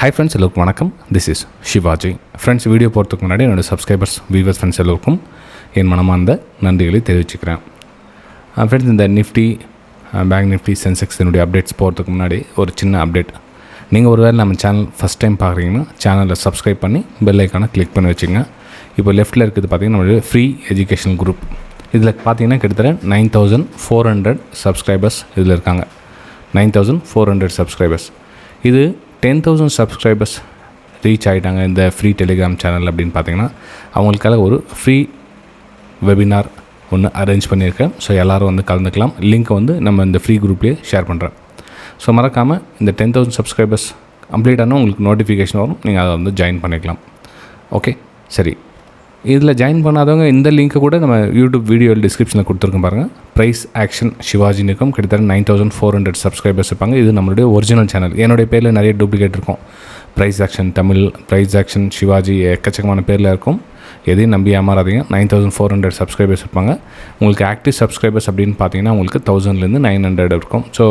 Hi friends, எல்லோருக்கும் வணக்கம். This is shivaji. Friends, video போகிறதுக்கு முன்னாடி என்னோடய சப்ஸ்கிரைபர்ஸ், வியூவர்ஸ், ஃப்ரெண்ட்ஸ் எல்லோருக்கும் என் மனமார்ந்த நன்றிகளை தெரிவிச்சுக்கிறேன். ஃப்ரெண்ட்ஸ், இந்த நிஃப்டி, பேங்க் நிஃப்டி, சென்செக்ஸ் என்னுடைய அப்டேட்ஸ் போகிறதுக்கு முன்னாடி ஒரு சின்ன அப்டேட். நீங்கள் ஒருவேளை நம்ம சேனல் ஃபஸ்ட் டைம் பார்க்குறீங்கன்னா சேனலில் சப்ஸ்கிரைப் பண்ணி பெல் ஐக்கானை கிளிக் பண்ணி வச்சுங்க. இப்போ லெஃப்ட்டில் இருக்குது பார்த்திங்கன்னா நம்மளுடைய ஃப்ரீ எஜுகேஷன் குரூப். இதில் பார்த்தீங்கன்னா கிட்டத்தட்ட 9400 சப்ஸ்கிரைபர்ஸ் இதில் இருக்காங்க. 9400 சப்ஸ்கிரைபர்ஸ். இது 10,000 சப்ஸ்கிரைபர்ஸ் ரீச் ஆகிட்டாங்க இந்த ஃப்ரீ டெலிகிராம் சேனல் அப்படின்னு பார்த்தீங்கன்னா அவங்களுக்காக ஒரு ஃப்ரீ வெபினார் ஒன்று அரேஞ்ச் பண்ணியிருக்கேன். ஸோ எல்லோரும் வந்து கலந்துக்கலாம். லிங்க்கை வந்து நம்ம இந்த ஃப்ரீ குரூப்லேயே ஷேர் பண்ணுறேன். ஸோ மறக்காமல் இந்த 10,000 சப்ஸ்கிரைபர்ஸ் கம்ப்ளீட் ஆனால் உங்களுக்கு நோட்டிஃபிகேஷன் வரும். நீங்கள் அதை வந்து ஜாயின் பண்ணிக்கலாம். ஓகே, சரி. இதில் ஜாயின் பண்ணாதவங்க இந்த லிங்க்கை கூட நம்ம யூடியூப் வீடியோ டிஸ்கிரிப்ஷனில் கொடுத்துருக்கோம் பாருங்கள். Preis-Aktion shivaji இருக்கும். கிட்டத்தட்ட 9400 சப்ஸ்கிரைபர்ஸ் இருப்பாங்க. இது நம்மளுடைய ஒரிஜினல் சேனல். என்னுடைய பேரில் நிறைய டூப்ளிகேட் இருக்கும். Preis-Aktion தமிழ், Preis-Aktion shivaji, எக்கச்சக்கமான பேரில் இருக்கும். எதையும் நம்பி ஏமாறாதீங்க. 9400 சப்ஸ்கிரைபர்ஸ் இருப்பாங்க. உங்களுக்கு ஆக்டிவ் சப்ஸ்கிரைபர்ஸ் அப்படின்னு பார்த்தீங்கன்னா உங்களுக்கு 1000லேருந்து 900 இருக்கும். ஸோ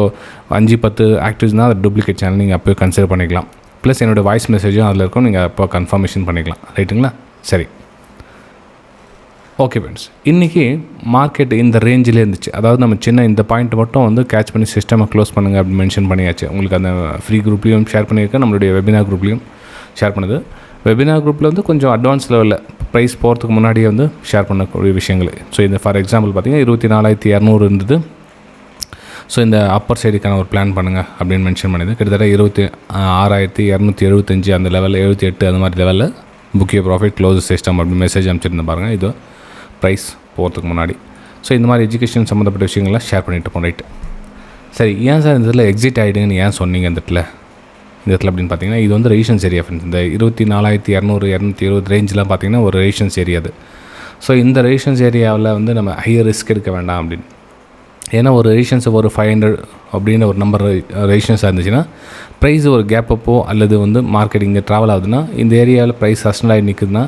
5-10 ஆக்டிவ்ஸ்னால் அது டூப்ளிகேட் சேனல் நீங்கள் அப்போயே கன்சிடர் பண்ணிக்கலாம். ப்ளஸ் என்னோடய வாய்ஸ் மெசேஜும் அதில் இருக்கும். நீங்கள் அப்போ கன்ஃபர்மேஷன் பண்ணிக்கலாம். ரைட்டுங்களா? சரி, ஓகே ஃப்ரெண்ட்ஸ். இன்றைக்கி மார்க்கெட் இந்த ரேஞ்சிலே இருந்துச்சு. அதாவது நம்ம சின்ன இந்த பாயிண்ட் மட்டும் வந்து கேட்ச் பண்ணி சிஸ்டமை க்ளோஸ் பண்ணுங்கள் அப்படின்னு மென்ஷன் பண்ணியாச்சு. உங்களுக்கு அந்த ஃப்ரீ குரூப்லேயும் ஷேர் பண்ணியிருக்கேன், நம்மளுடைய வெபினார் குரூப்லேயும் ஷேர் பண்ணுது. வெபினார் குரூப்பில் வந்து கொஞ்சம் அட்வான்ஸ் லெவலில் ப்ரைஸ் போகிறதுக்கு முன்னாடியே வந்து ஷேர் பண்ணக்கூடிய விஷயங்கள். ஸோ இந்த ஃபார் எக்ஸாம்பிள் பார்த்திங்கன்னா 24,200 இருந்தது. ஸோ இந்த அப்பர் சைடுக்கான ஒரு பிளான் பண்ணுங்கள் அப்படின்னு மென்ஷன் பண்ணிது. கிட்டத்தட்ட 26,275 அந்த லெவலில், 78 அந்த மாதிரி லெவலில் book your profit close system அப்படின்னு மெசேஜ் அனுப்பிச்சிருந்தேன் பாருங்கள். இது ப்ரைஸ் போகிறதுக்கு முன்னாடி. ஸோ இந்த மாதிரி எஜுகேஷன் சம்மந்தப்பட்ட விஷயங்கள்லாம் ஷேர் பண்ணிட்டு இருப்போம். ரைட்டு, சரி. ஏன் சார் இந்த இடத்துல எக்ஸிட் ஆகிடுங்கன்னு ஏன் சொன்னீங்க இந்த இடத்துல அப்படின்னு பார்த்தீங்கன்னா இது வந்து ரெசிஸ்டன்ஸ் ஏரியா ஃப்ரெண்ட்ஸ். இந்த 24,200 220 ரேஞ்செலாம் பார்த்தீங்கன்னா ஒரு ரெசிஸ்டன்ஸ் ஏரியா அது. ஸோ இந்த ரெசிஸ்டன்ஸ் ஏரியாவில் வந்து நம்ம ஹையர் ரிஸ்க் எடுக்க வேண்டாம் அப்படின்னு. ஏன்னா ஒரு ரெசிஸ்டன்ஸ் ஒரு 500 அப்படின்னு ஒரு நம்பர் ரெசிஸ்டன்ஸாக இருந்துச்சுன்னா ப்ரைஸ் ஒரு கேப் அப்போ அல்லது வந்து மார்க்கெட் இங்கே ட்ராவல் ஆகுதுன்னா இந்த ஏரியாவில் ப்ரைஸ் சஸ்டெண்ட் ஆகி நிற்குதுன்னா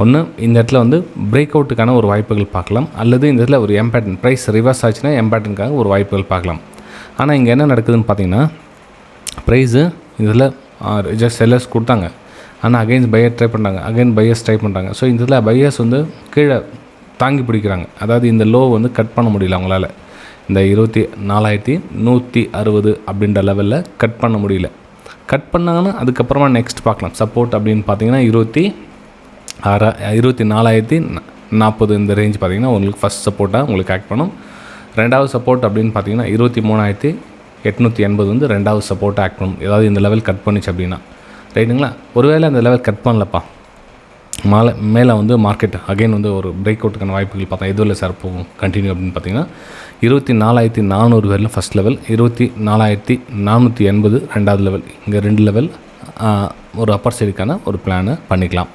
ஒன்று இந்த இடத்துல வந்து பிரேக் அவுட்டுக்கான ஒரு வாய்ப்புகள் பார்க்கலாம். அல்லது இந்த இடத்துல ஒரு எம்பேட்டன் ப்ரைஸ் ரிவர்ஸ் ஆச்சுன்னா எம்பேட்டனுக்காக ஒரு வாய்ப்புகள் பார்க்கலாம். ஆனால் இங்கே என்ன நடக்குதுன்னு பார்த்தீங்கன்னா ப்ரைஸு இதில் ஜஸ்ட் செல்லர்ஸ் கொடுத்தாங்க. ஆனால் அகைன்ஸ்ட் பையர் ட்ரை பண்ணுறாங்க, அகைன் பையர்ஸ் ட்ரை பண்ணுறாங்க. ஸோ இந்த இதில் பையர்ஸ் வந்து கீழே தாங்கி பிடிக்கிறாங்க. அதாவது இந்த லோ வந்து கட் பண்ண முடியல அவங்களால. இந்த 24,160 அப்படின்ற லெவலில் கட் பண்ண முடியல. கட் பண்ணாங்கன்னா அதுக்கப்புறமா நெக்ஸ்ட் பார்க்கலாம். சப்போர்ட் அப்படின்னு பார்த்தீங்கன்னா 24,040 இந்த ரேஞ்ச் பார்த்தீங்கன்னா உங்களுக்கு ஃபஸ்ட் சப்போர்ட்டாக உங்களுக்கு ஆக்ட் பண்ணும். ரெண்டாவது சப்போர்ட் அப்படின்னு பார்த்தீங்கன்னா 23,880 வந்து ரெண்டாவது சப்போர்ட்டாக ஆக்ட் பண்ணும். ஏதாவது இந்த லெவல் கட் பண்ணிச்சு அப்படின்னா. ரைட்டுங்களா? ஒருவேளை அந்த லெவல் கட் பண்ணலப்பா, மேலே வந்து மார்க்கெட் அகைன் வந்து ஒரு பிரேக் அவுட்டுக்கான வாய்ப்புகள் பார்த்தா எதுவும் சார் போகும் கண்டினியூ அப்படின்னு பார்த்தீங்கன்னா 24,400 வரையிலும் ஃபஸ்ட் லெவல், 24,480 ரெண்டாவது லெவல். இங்கே 2 லெவல் ஒரு அப்பர் சைடுக்கான ஒரு பிளானை பண்ணிக்கலாம்.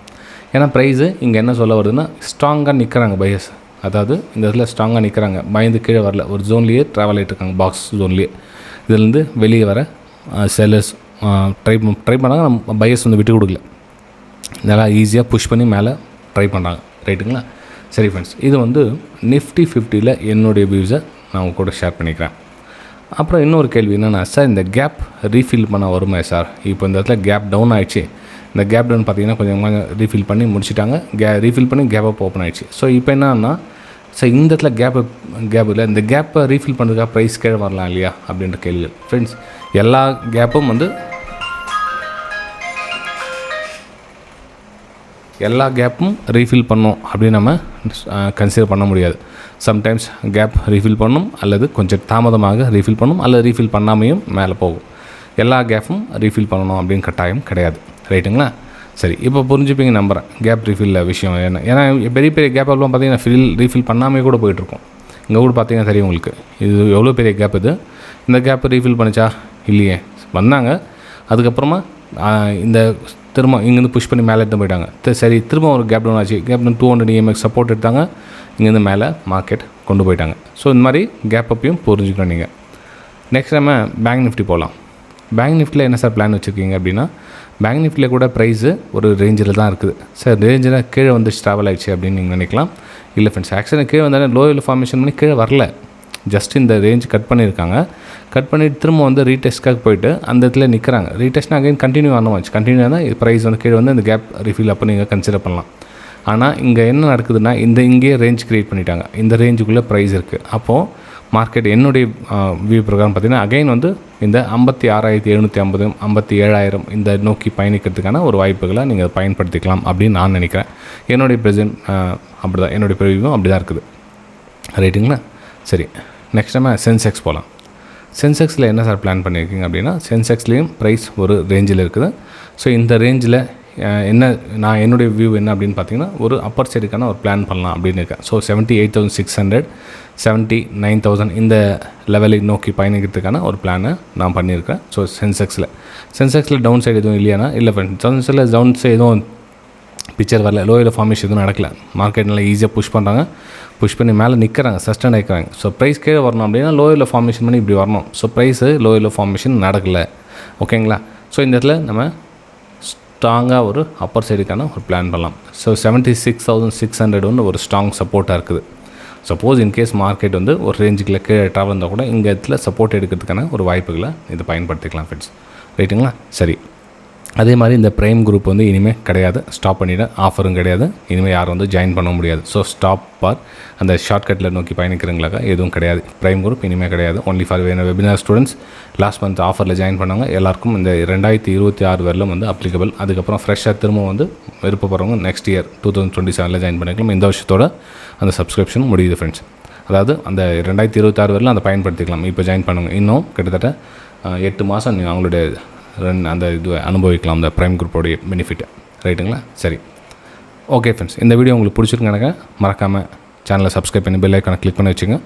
ஏன்னா ப்ரைஸு இங்கே என்ன சொல்ல வருதுன்னா ஸ்ட்ராங்காக நிற்கிறாங்க பையர்ஸ். அதாவது இந்த இடத்துல ஸ்ட்ராங்காக நிற்கிறாங்க, பயந்து கீழே வரல, ஒரு ஜோன்லேயே ட்ராவல் ஆகிட்டு இருக்காங்க, பாக்ஸ் ஜோன்லேயே. இதிலேருந்து வெளியே வர செல்லர்ஸ் ட்ரை பண்ணாங்க. நம்ம பையர்ஸ் வந்து விட்டு கொடுக்கல, நல்லா ஈஸியாக புஷ் பண்ணி மேலே ட்ரை பண்ணுறாங்க. ரைட்டுங்களா? சரி ஃப்ரெண்ட்ஸ், இது வந்து நிஃப்டி 50ல் என்னுடைய வியூஸை நான் உங்க கூட ஷேர் பண்ணிக்கிறேன். அப்புறம் இன்னொரு கேள்வி என்னென்னா, சார் இந்த கேப் ரீஃபில் பண்ண வருமா சார்? இப்போ இந்த இடத்துல கேப் டவுன் ஆகிடுச்சு. இந்த கேப் டவுன் பார்த்தீங்கன்னா கொஞ்சம் ரீஃபில் பண்ணி முடிச்சிட்டாங்க. ரீஃபில் பண்ணி கேப் அப் ஓப்பன் ஆகிடுச்சு. ஸோ இப்போ என்னன்னா, சார் இந்த இடத்துல கேப் இல்லை, இந்த கேப்பை ரீஃபில் பண்ணுறதுக்காக ப்ரைஸ் கீழே வரலாம் இல்லையா அப்படின்ற கேள்விகள். ஃப்ரெண்ட்ஸ், எல்லா கேப்பும் வந்து எல்லா கேப்பும் ரீஃபில் பண்ணோம் அப்படின்னு நம்ம கன்சிடர் பண்ண முடியாது. சம்டைம்ஸ் கேப் ரீஃபில் பண்ணும், அல்லது கொஞ்சம் தாமதமாக ரீஃபில் பண்ணும், அல்லது ரீஃபில் பண்ணாமையும் மேலே போகும். எல்லா கேப்பும் ரீஃபில் பண்ணணும் அப்படின்னு கட்டாயம் கிடையாது. ரைட்டுங்களா? சரி, இப்போ புரிஞ்சுப்பீங்க நம்புகிறேன் கேப் ரீஃபில் விஷயம் என்ன. ஏன்னா பெரிய பெரிய கேப் எல்லாம் பார்த்தீங்கன்னா ரீஃபில் பண்ணாமே கூட போயிட்டுருக்கோம். இங்கே கூட பார்த்தீங்கன்னா தெரியும் உங்களுக்கு இது எவ்வளோ பெரிய கேப். இது இந்த கேப் ரீஃபில் பண்ணிச்சா? இல்லையே. வந்தாங்க, அதுக்கப்புறமா இந்த திரும்ப இங்கேருந்து புஷ் பண்ணி மேலே எடுத்து போயிட்டாங்க. சரி, திரும்ப ஒரு கேப் டவுன் ஆச்சு. கேப் டவுன் 200 EMX சப்போர்ட் எடுத்தாங்க, இங்கேருந்து மேலே மார்க்கெட் கொண்டு போயிட்டாங்க. ஸோ இந்த மாதிரி கேப் அப்பையும் புரிஞ்சுக்கணும் நீங்கள். நெக்ஸ்ட் நம்ம பேங்க் நிஃப்டி போகலாம். பேங்க் நிஃப்டியில் என்ன சார் பிளான் வச்சுருக்கீங்க அப்படின்னா, பேங்க் நிஃப்டியில் கூட ப்ரைஸு ஒரு ரேஞ்சில் தான் இருக்குது. சார் ரேஞ்சில் கீழே வந்து ட்ராவல் ஆகிடுச்சு அப்படின்னு நீங்கள் நினைக்கலாம். இல்லை ஃப்ரெண்ட்ஸ், ஆக்சுவலாக கீழே வந்தாலும் லோவில் ஃபார்மேஷன் பண்ணி கீழே வரல. ஜஸ்ட் இந்த ரேஞ்ச் கட் பண்ணியிருக்காங்க. கட் பண்ணிவிட்டு திரும்ப வந்து ரீடெஸ்ட்காக போயிட்டு அந்த இடத்துல நிற்கிறாங்க. ரீடெஸ்ட்னா அகைன் கண்டினியூ ஆனவாச்சு. கண்டினியூ ஆனால் ப்ரைஸ் வந்து கீழே வந்து அந்த கேப் ரிஃபில் அப்போ நீங்கள் கன்சிடர் பண்ணலாம். ஆனால் இங்கே என்ன நடக்குதுன்னா இங்கேயே ரேஞ்ச் க்ரியேட் பண்ணிட்டாங்க. இந்த ரேஞ்சுக்குள்ளே ப்ரைஸ் இருக்குது. அப்போது மார்க்கெட் என்னுடைய வியூ பிரகாரம் பார்த்திங்கன்னா அகைன் வந்து இந்த 56,750 57,000 இந்த நோக்கி பயணிக்கிறதுக்கான ஒரு வாய்ப்புகளை நீங்கள் பயன்படுத்திக்கலாம் அப்படின்னு நான் நினைக்கிறேன். என்னுடைய ப்ரெசென்ட் அப்படி தான், என்னுடைய ப்ரிவியூவும் அப்படி தான் இருக்குது. ரைட்டுங்களா? சரி, நெக்ஸ்ட் நம்ம சென்செக்ஸ் போகலாம். சென்செக்ஸில் என்ன சார் பிளான் பண்ணியிருக்கீங்க அப்படின்னா, சென்செக்ஸ்லேயும் ப்ரைஸ் ஒரு ரேஞ்சில் இருக்குது. ஸோ இந்த ரேஞ்சில் நான் என்னுடைய வியூ என்ன அப்படின்னு பார்த்தீங்கன்னா, ஒரு அப்பர் சைடுக்கான ஒரு பிளான் பண்ணலாம் அப்படின்னு இருக்கேன். ஸோ 78,600 79,000 இந்த லெவலை நோக்கி பயணிக்கிறதுக்கான ஒரு பிளானை நான் பண்ணியிருக்கேன். ஸோ சென்செக்ஸில் டவுன் சைடு எதுவும் இல்லையானா இல்லை ஃப்ரெண்ட்ஸ், சென்செக்ஸில் டவுன் சைடு எதுவும் பிக்சர் வரல, லோயில் ஃபார்மேஷன் எதுவும் நடக்கல. மார்க்கெட் நல்லா ஈஸியாக புஷ் பண்ணுறாங்க, புஷ் பண்ணி மேலே நிற்கிறாங்க, சஸ்டெயின் ஆகிக்கிறாங்க. ஸோ ப்ரைஸ் கீழே வரணும் அப்படின்னா லோயில் ஃபார்மேஷன் பண்ணி இப்படி வரணும். ஸோ ப்ரைஸு லோயில் ஃபார்மேஷன் நடக்கலை. ஓகேங்களா? ஸோ இந்த இடத்துல நம்ம ஸ்ட்ராங்காக ஒரு அப்பர் சைடுக்கான ஒரு பிளான் பண்ணலாம். ஸோ 76,600 வந்து ஒரு ஸ்ட்ராங் சப்போர்ட்டாக இருக்குது. சப்போஸ் இன்கேஸ் மார்க்கெட் வந்து ஒரு ரேஞ்சுக்குள்ளே கீழே ட்ராவல் இருந்தால் கூட இங்கே இடத்துல சப்போர்ட் எடுக்கிறதுக்கான ஒரு வாய்ப்புகளை இதை பயன்படுத்திக்கலாம் ஃப்ரெண்ட்ஸ். ரைட்டுங்களா? சரி, அதே மாதிரி இந்த ப்ரைம் குரூப் வந்து இனிமேல் கிடையாது, ஸ்டாப் பண்ணிவிட. ஆஃபரும் கிடையாது, இனிமேல் யாரும் வந்து ஜாயின் பண்ண முடியாது. ஸோ ஸ்டாப் பார் அந்த ஷார்ட்கட்டில் நோக்கி பயணிக்கிறவங்களாக எதுவும் கிடையாது. ப்ரைம் குரூப் இனிமேல் கிடையாது. Only for webinar students. Last month ஆஃபரில் ஜாயின் பண்ணவங்க எல்லாருக்கும் இந்த 2026 வரலும் வந்து அப்ளிகபிள். அதுக்கப்புறம் ஃப்ரெஷ்ஷாக திரும்ப வந்து விருப்பப்படுறவங்க நெக்ஸ்ட் இயர் 2027 ஜாயின் பண்ணிக்கலாம். இந்த வருஷத்தோட அந்த சப்ஸ்கிரிப்ஷன் முடியுது ஃப்ரெண்ட்ஸ். அதாவது அந்த 2026 வரலும் அதை பயன்படுத்திக்கலாம். இப்போ ஜாயின் பண்ணுங்க. இன்னும் கிட்டத்தட்ட 8 மாதம் நீங்கள் அவங்களுடைய அந்த இது அனுபவிக்கலாம், அந்த ப்ரைம் குரூப்போடைய பெனிஃபிட். ரைட்டுங்களா? சரி, ஓகே ஃப்ரெண்ட்ஸ், இந்த வீடியோ உங்களுக்கு பிடிச்சிருக்கு எனக்கு. மறக்காமல் சேனலை சப்ஸ்கிரைப் பண்ணி பெல் ஐக்கானை கிளிக் பண்ணி வச்சுங்க.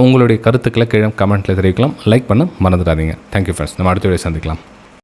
உங்களுடைய கருத்துக்களை கீழே கமெண்ட்டில் தெரிவிக்கலாம். லைக் பண்ண மறந்துடாதீங்க. Thank you friends. நம்ம அடுத்த வீடியோ சந்திக்கலாம்.